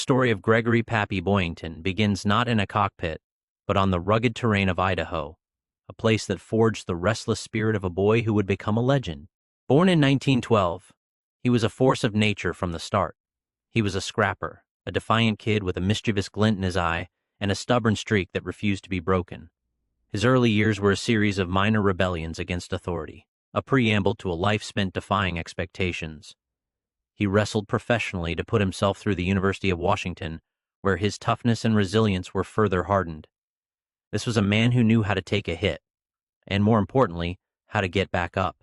story of Gregory Pappy Boyington begins not in a cockpit, but on the rugged terrain of Idaho, a place that forged the restless spirit of a boy who would become a legend. Born in 1912, he was a force of nature from the start. He was a scrapper, a defiant kid with a mischievous glint in his eye and a stubborn streak that refused to be broken. His early years were a series of minor rebellions against authority, a preamble to a life spent defying expectations. He wrestled professionally to put himself through the University of Washington, where his toughness and resilience were further hardened. This was a man who knew how to take a hit, and more importantly, how to get back up.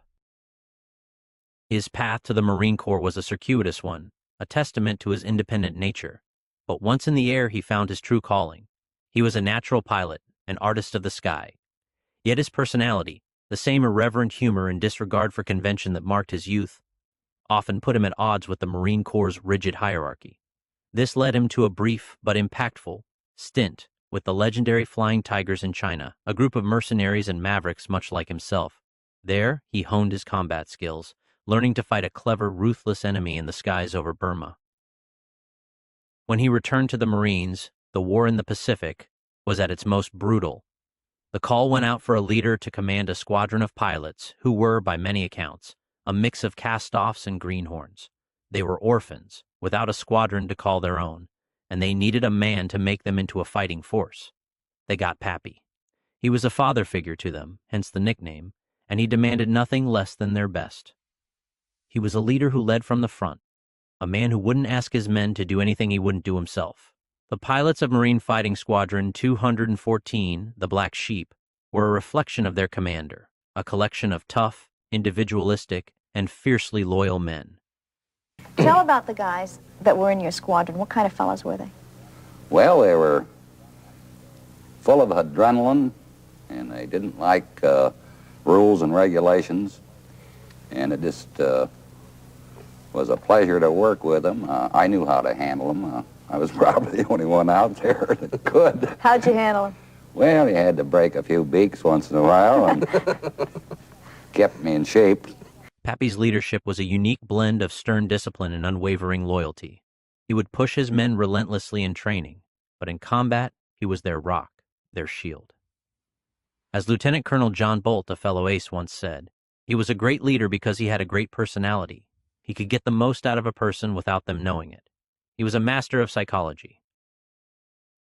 His path to the Marine Corps was a circuitous one, a testament to his independent nature. But once in the air, he found his true calling. He was a natural pilot, an artist of the sky. Yet his personality, the same irreverent humor and disregard for convention that marked his youth, often put him at odds with the Marine Corps' rigid hierarchy. This led him to a brief but impactful stint with the legendary Flying Tigers in China, a group of mercenaries and mavericks much like himself. There, he honed his combat skills, learning to fight a clever, ruthless enemy in the skies over Burma. When he returned to the Marines, the war in the Pacific was at its most brutal. The call went out for a leader to command a squadron of pilots who were, by many accounts, a mix of cast-offs and greenhorns. They were orphans, without a squadron to call their own, and they needed a man to make them into a fighting force. They got Pappy. He was a father figure to them, hence the nickname, and he demanded nothing less than their best. He was a leader who led from the front, a man who wouldn't ask his men to do anything he wouldn't do himself. The pilots of Marine Fighting Squadron 214, the Black Sheep, were a reflection of their commander, a collection of tough, individualistic, and fiercely loyal men. Tell about the guys that were in your squadron. What kind of fellows were they? Well, they were full of adrenaline, and they didn't like rules and regulations, and it just was a pleasure to work with them. I knew how to handle them. I was probably the only one out there that could. How'd you handle them? Well, you had to break a few beaks once in a while and kept me in shape. Pappy's leadership was a unique blend of stern discipline and unwavering loyalty. He would push his men relentlessly in training, but in combat, he was their rock, their shield. As Lieutenant Colonel John Bolt, a fellow ace, once said, he was a great leader because he had a great personality. He could get the most out of a person without them knowing it. He was a master of psychology.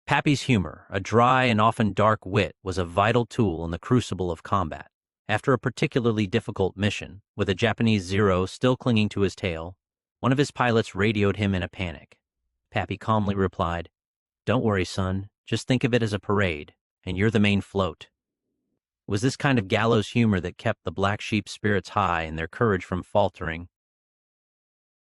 Pappy's humor, a dry and often dark wit, was a vital tool in the crucible of combat. After a particularly difficult mission, with a Japanese Zero still clinging to his tail, one of his pilots radioed him in a panic. Pappy calmly replied, "Don't worry, son. Just think of it as a parade, and you're the main float." It was this kind of gallows humor that kept the Black Sheep's spirits high and their courage from faltering.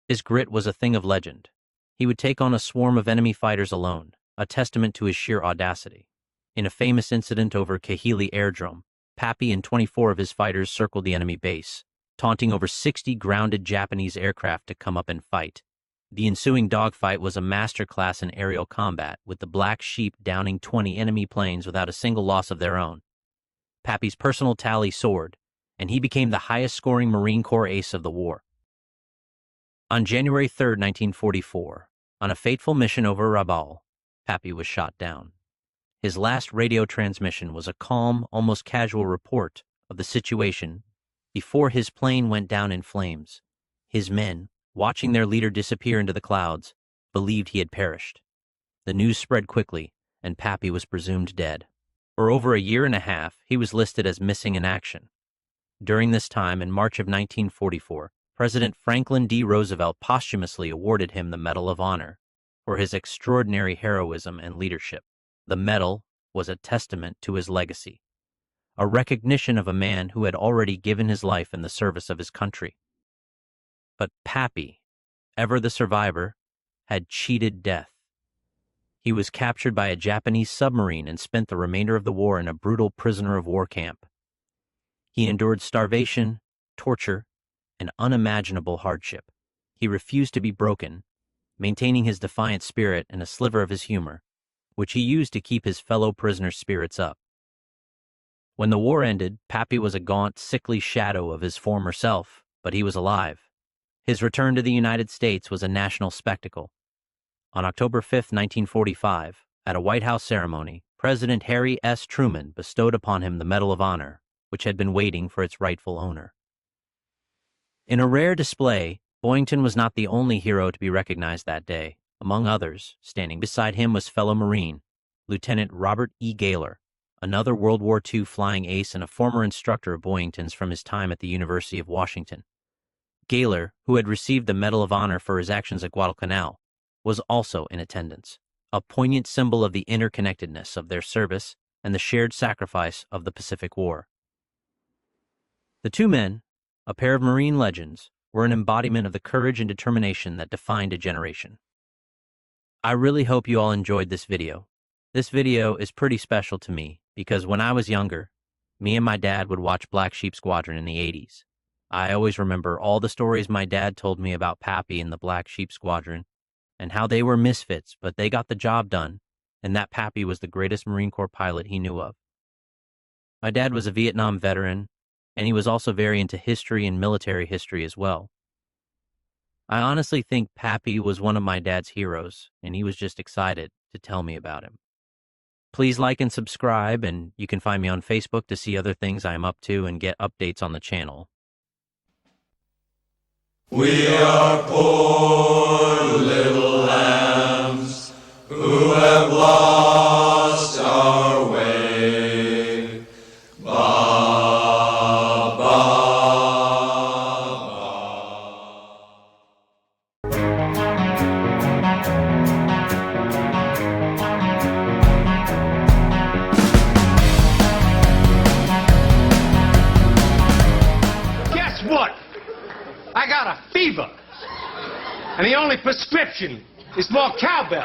His grit was a thing of legend. He would take on a swarm of enemy fighters alone, a testament to his sheer audacity. In a famous incident over Kahili Airdrome, Pappy and 24 of his fighters circled the enemy base, taunting over 60 grounded Japanese aircraft to come up and fight. The ensuing dogfight was a masterclass in aerial combat, with the Black Sheep downing 20 enemy planes without a single loss of their own. Pappy's personal tally soared, and he became the highest-scoring Marine Corps ace of the war. On January 3, 1944, on a fateful mission over Rabaul, Pappy was shot down. His last radio transmission was a calm, almost casual report of the situation before his plane went down in flames. His men, watching their leader disappear into the clouds, believed he had perished. The news spread quickly, and Pappy was presumed dead. For over a year and a half, he was listed as missing in action. During this time, in March of 1944, President Franklin D. Roosevelt posthumously awarded him the Medal of Honor for his extraordinary heroism and leadership. The medal was a testament to his legacy, a recognition of a man who had already given his life in the service of his country. But Pappy, ever the survivor, had cheated death. He was captured by a Japanese submarine and spent the remainder of the war in a brutal prisoner of war camp. He endured starvation, torture, and unimaginable hardship. He refused to be broken, maintaining his defiant spirit and a sliver of his humor, which he used to keep his fellow prisoners' spirits up. When the war ended, Pappy was a gaunt, sickly shadow of his former self, but he was alive. His return to the United States was a national spectacle. On October 5, 1945, at a White House ceremony, President Harry S. Truman bestowed upon him the Medal of Honor, which had been waiting for its rightful owner. In a rare display, Boyington was not the only hero to be recognized that day. Among others, standing beside him was fellow Marine, Lieutenant Robert E. Gaylor, another World War II flying ace and a former instructor of Boyington's from his time at the University of Washington. Gaylor, who had received the Medal of Honor for his actions at Guadalcanal, was also in attendance, a poignant symbol of the interconnectedness of their service and the shared sacrifice of the Pacific War. The two men, a pair of Marine legends, were an embodiment of the courage and determination that defined a generation. I really hope you all enjoyed this video. This video is pretty special to me because when I was younger, me and my dad would watch Black Sheep Squadron in the 80s. I always remember all the stories my dad told me about Pappy and the Black Sheep Squadron and how they were misfits, but they got the job done, and that Pappy was the greatest Marine Corps pilot he knew of. My dad was a Vietnam veteran, and he was also very into history and military history as well. I honestly think Pappy was one of my dad's heroes, and he was just excited to tell me about him. Please like and subscribe, and you can find me on Facebook to see other things I am up to and get updates on the channel. We are poor little lambs who have lost our way. Ba, ba, Guess what? I got a fever. And the only prescription is more cowbell.